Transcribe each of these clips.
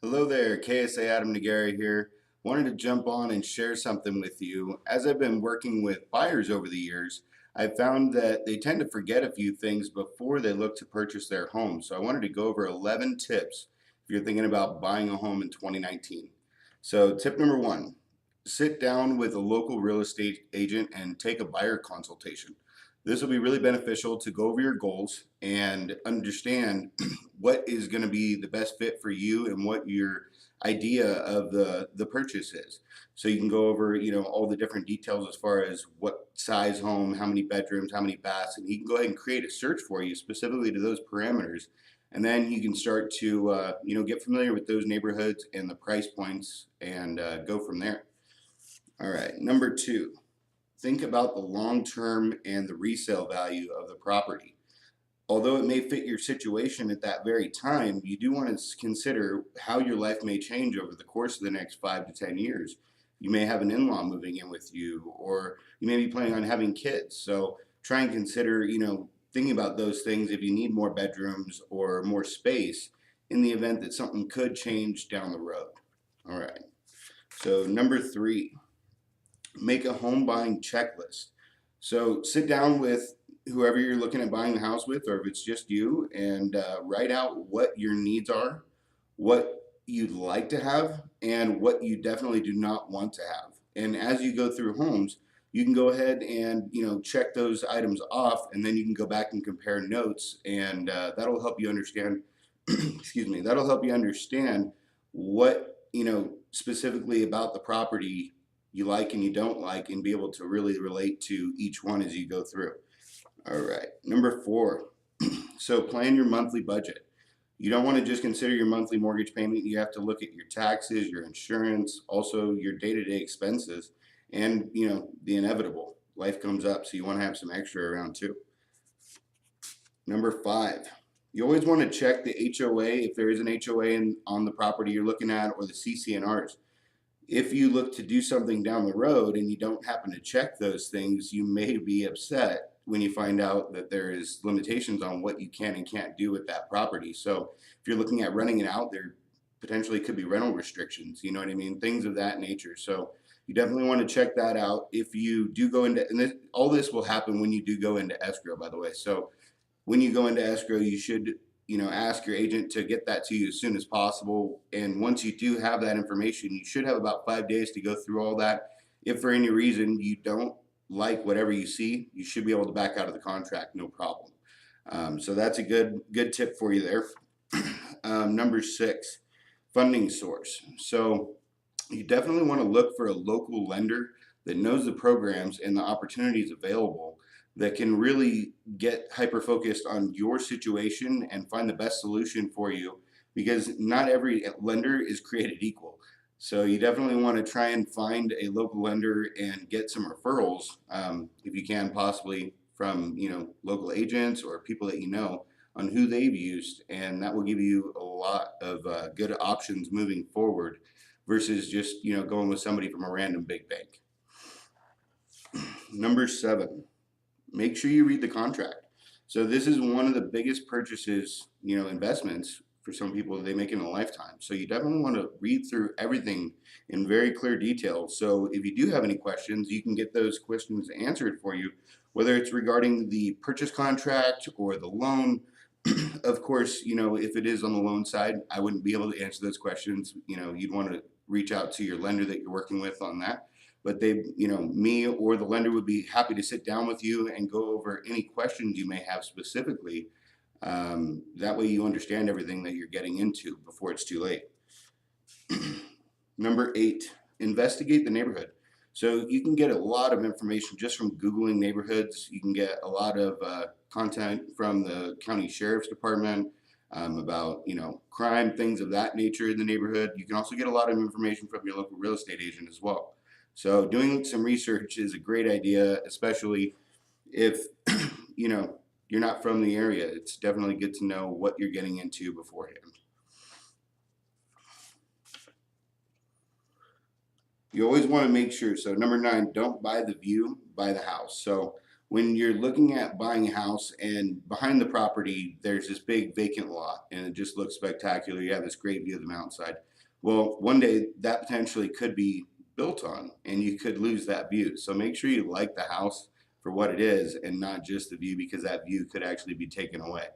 Hello there, KSA Adam here. Wanted to jump on and share something with you. As I've been working with buyers over the years, I've found that they tend to forget a few things before they look to purchase their home. So I wanted to go over 11 tips if you're thinking about buying a home in 2019. So tip number one, sit down with a local real estate agent and take a buyer consultation. This will be really beneficial to go over your goals and understand what is going to be the best fit for you and what your idea of the purchase is. So you can go over, all the different details as far as what size home, how many bedrooms, how many baths, and he can go ahead and create a search for you specifically to those parameters. And then you can start to, get familiar with those neighborhoods and the price points and go from there. All right, number two, think about the long term and the resale value of the property. Although it may fit your situation at that very time, you do want to consider how your life may change over the course of the next 5 to 10 years. You may have an in law moving in with you, or you may be planning on having kids. So try and consider, thinking about those things if you need more bedrooms or more space in the event that something could change down the road. All right. So, number three, make a home buying checklist. So sit down with whoever you're looking at buying the house with, or if it's just you, and write out what your needs are, what you'd like to have, and what you definitely do not want to have. And as you go through homes, you can go ahead and check those items off, and then you can go back and compare notes, and that'll help you understand. Excuse me. That'll help you understand what specifically about the property you like and you don't like, and be able to really relate to each one as you go through. All right, number four, so plan your monthly budget. You don't want to just consider your monthly mortgage payment. You have to look at your taxes, your insurance, also your day-to-day expenses, and the inevitable. Life comes up, so you want to have some extra around too. Number five, you always want to check the HOA if there is an HOA on the property you're looking at, or the CC&Rs. If you look to do something down the road and you don't happen to check those things, you may be upset when you find out that there is limitations on what you can and can't do with that property. So if you're looking at renting it out, there potentially could be rental restrictions, you know what I mean? Things of that nature. So you definitely want to check that out. If you do go into, and all this will happen when you do go into escrow, by the way. So when you go into escrow, you should ask your agent to get that to you as soon as possible. And once you do have that information, you should have about 5 days to go through all that. If for any reason you don't like whatever you see, you should be able to back out of the contract, no problem. So that's a good tip for you there. Number six, funding source. So you definitely want to look for a local lender that knows the programs and the opportunities available, that can really get hyper focused on your situation and find the best solution for you, because not every lender is created equal. So you definitely want to try and find a local lender and get some referrals, if you can, possibly from local agents or people that on who they've used, and that will give you a lot of good options moving forward versus just going with somebody from a random big bank. Number seven, make sure you read the contract. So this is one of the biggest purchases, investments for some people that they make in a lifetime. So you definitely want to read through everything in very clear detail. So if you do have any questions, you can get those questions answered for you, whether it's regarding the purchase contract or the loan. Of course, if it is on the loan side, I wouldn't be able to answer those questions. You'd want to reach out to your lender that you're working with on that. But me or the lender would be happy to sit down with you and go over any questions you may have specifically. That way you understand everything that you're getting into before it's too late. Number eight, investigate the neighborhood. So you can get a lot of information just from Googling neighborhoods. You can get a lot of content from the county sheriff's department about crime, things of that nature in the neighborhood. You can also get a lot of information from your local real estate agent as well. So doing some research is a great idea, especially if you're not from the area. It's definitely good to know what you're getting into beforehand. You always want to make sure. So number nine, don't buy the view, buy the house. So When you're looking at buying a house and behind the property there's this big vacant lot and it just looks spectacular, you have this great view of the mountainside. Well, one day that potentially could be built on and you could lose that view. So make sure you like the house for what it is and not just the view, because that view could actually be taken away.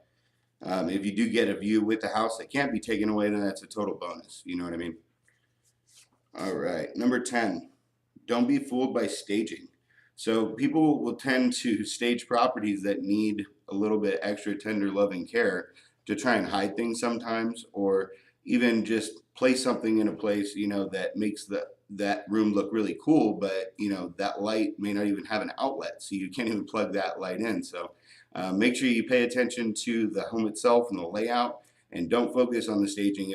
If you do get a view with the house that can't be taken away, then that's a total bonus. You know what I mean? All right. Number 10, don't be fooled by staging. So people will tend to stage properties that need a little bit extra tender love and care to try and hide things sometimes, or even just place something in a place, that makes that room look really cool, but that light may not even have an outlet, so you can't even plug that light in. So make sure you pay attention to the home itself and the layout, and don't focus on the staging.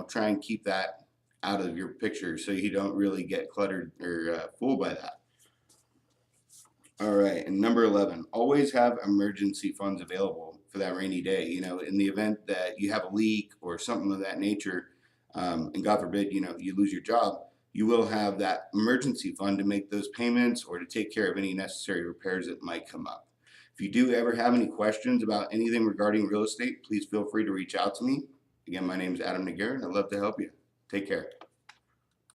Try and keep that out of your picture so you don't really get cluttered or fooled by that. All right, and number 11, always have emergency funds available for that rainy day. In the event that you have a leak or something of that nature, and God forbid, you lose your job, you will have that emergency fund to make those payments or to take care of any necessary repairs that might come up. If you do ever have any questions about anything regarding real estate, please feel free to reach out to me. Again, my name is Adam Nagar, and I'd love to help you. Take care.